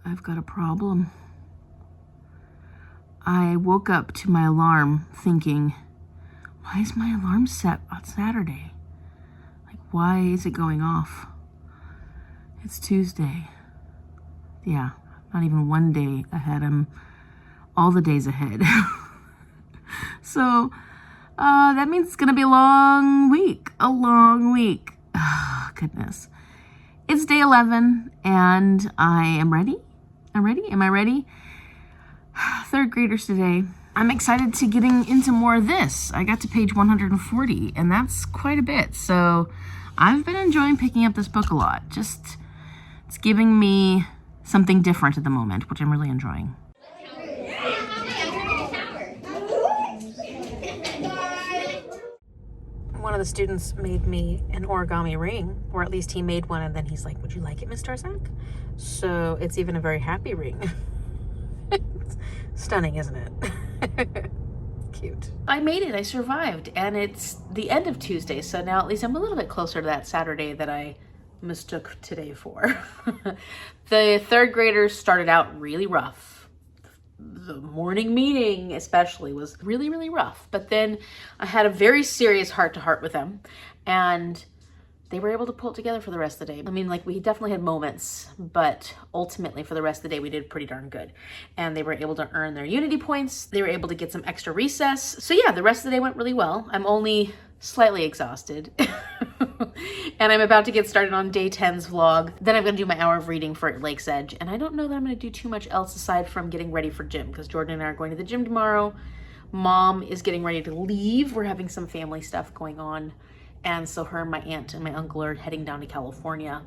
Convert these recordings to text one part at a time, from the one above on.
I've got a problem. I woke up to my alarm thinking, why is my alarm set on Saturday? Like, why is it going off? It's Tuesday. Yeah, not even one day ahead. I'm all the days ahead. So, that means it's gonna be a long week. Oh, goodness. It's day 11, and I am ready. I'm ready. Am I ready? Third graders today. I'm excited to getting into more of this. I got to page 140, and that's quite a bit. So I've been enjoying picking up this book a lot. Just, it's giving me something different at the moment, which I'm really enjoying. One of the students made me an origami ring, or at least he made one, and then he's like, would you like it, Miss Tarzak? So it's even a very happy ring. It's stunning, isn't it? Cute. I made it, I survived, and it's the end of Tuesday, so now at least I'm a little bit closer to that Saturday that I mistook today for. The third graders started out really rough. The morning meeting especially was really, really rough. But then I had a very serious heart-to-heart with them, and they were able to pull it together for the rest of the day. I mean, like, we definitely had moments, but ultimately for the rest of the day, we did pretty darn good. And they were able to earn their Unity points. They were able to get some extra recess. So yeah, the rest of the day went really well. I'm only slightly exhausted. And I'm about to get started on day 10's vlog. Then I'm gonna do my hour of reading for Lakesedge. And I don't know that I'm gonna do too much else aside from getting ready for gym, because Jordan and I are going to the gym tomorrow. Mom is getting ready to leave. We're having some family stuff going on. And so her and my aunt and my uncle are heading down to California.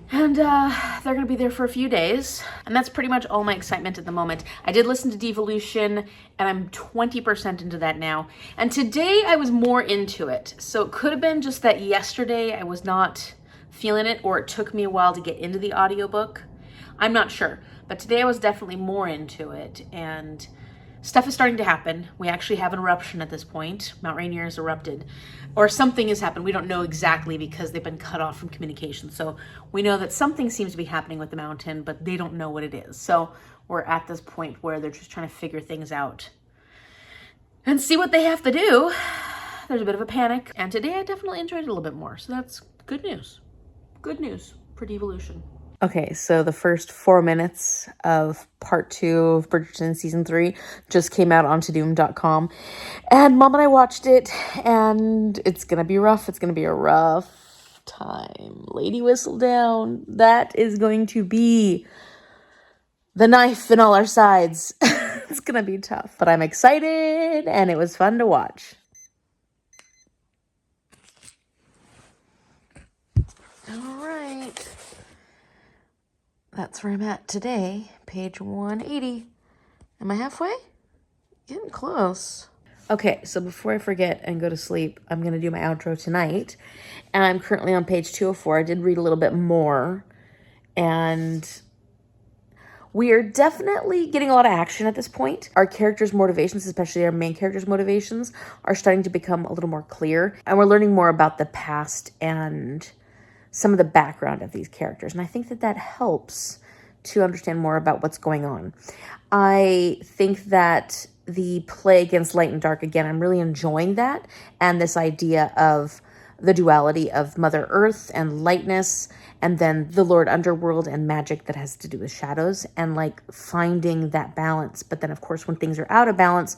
And they're gonna be there for a few days. And that's pretty much all my excitement at the moment. I did listen to Devolution, and I'm 20% into that now. And today I was more into it. So it could have been just that yesterday I was not feeling it, or it took me a while to get into the audiobook. I'm not sure, but today I was definitely more into it, and stuff is starting to happen. We actually have an eruption at this point. Mount Rainier has erupted, or something has happened. We don't know exactly because they've been cut off from communication. So we know that something seems to be happening with the mountain, but they don't know what it is. So we're at this point where they're just trying to figure things out and see what they have to do. There's a bit of a panic. And today I definitely enjoyed it a little bit more. So that's good news. Good news for Devolution. Okay, so the first 4 minutes of part 2 of Bridgerton season 3 just came out on todoom.com, and Mom and I watched it, and it's gonna be rough. It's gonna be a rough time. Lady Whistle down. That is going to be the knife in all our sides. It's gonna be tough, but I'm excited, and it was fun to watch. All right. That's where I'm at today, page 180. Am I halfway? Getting close. Okay, so before I forget and go to sleep, I'm going to do my outro tonight. And I'm currently on page 204. I did read a little bit more. And we are definitely getting a lot of action at this point. Our characters' motivations, especially our main characters' motivations, are starting to become a little more clear. And we're learning more about the past and some of the background of these characters. And I think that that helps to understand more about what's going on. I think that the play against light and dark, again, I'm really enjoying that. And this idea of the duality of Mother Earth and lightness, and then the Lord Underworld and magic that has to do with shadows, and like finding that balance. But then, of course, when things are out of balance,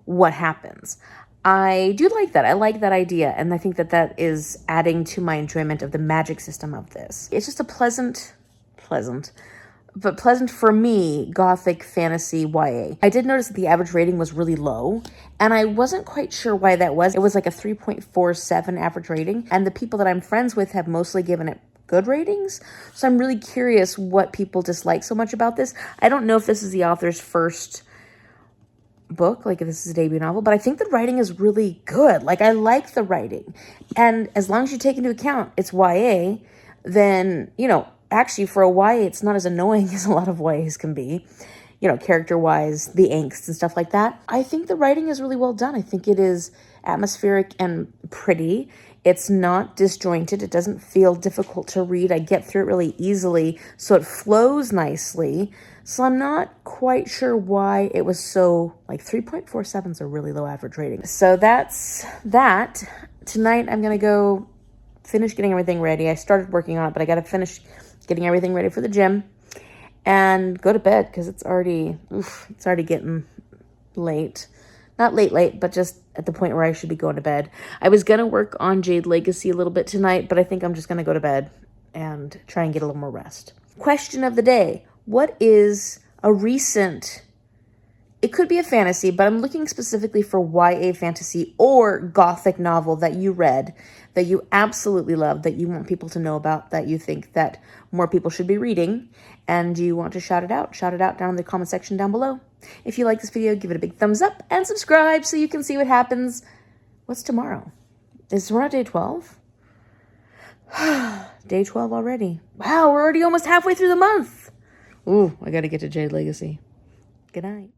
what happens? I do like that. I like that idea. And I think that that is adding to my enjoyment of the magic system of this. It's just a pleasant for me, gothic fantasy YA. I did notice that the average rating was really low, and I wasn't quite sure why that was. It was like a 3.47 average rating, and the people that I'm friends with have mostly given it good ratings. So I'm really curious what people dislike so much about this. I don't know if this is the author's first book, like if this is a debut novel, but I think the writing is really good. Like, I like the writing, and as long as you take into account it's YA, then, you know, actually for a YA, it's not as annoying as a lot of YAs can be, you know, character-wise, the angst and stuff like that. I think the writing is really well done. I think it is atmospheric and pretty. It's not disjointed. It doesn't feel difficult to read. I get through it really easily, so it flows nicely. So I'm not quite sure why it was so, like 3.47 is a really low average rating. So that's that. Tonight I'm going to go finish getting everything ready. I started working on it, but I got to finish getting everything ready for the gym and go to bed because it's already getting late. Not late, but just at the point where I should be going to bed. I was going to work on Jade Legacy a little bit tonight, but I think I'm just going to go to bed and try and get a little more rest. Question of the day. What is a recent, it could be a fantasy, but I'm looking specifically for YA fantasy or gothic novel that you read, that you absolutely love, that you want people to know about, that you think that more people should be reading, and you want to shout it out down in the comment section down below. If you like this video, give it a big thumbs up and subscribe so you can see what happens. What's tomorrow? We're on day 12? Day 12 already. Wow, we're already almost halfway through the month. Ooh, I gotta get to Jade Legacy. Good night.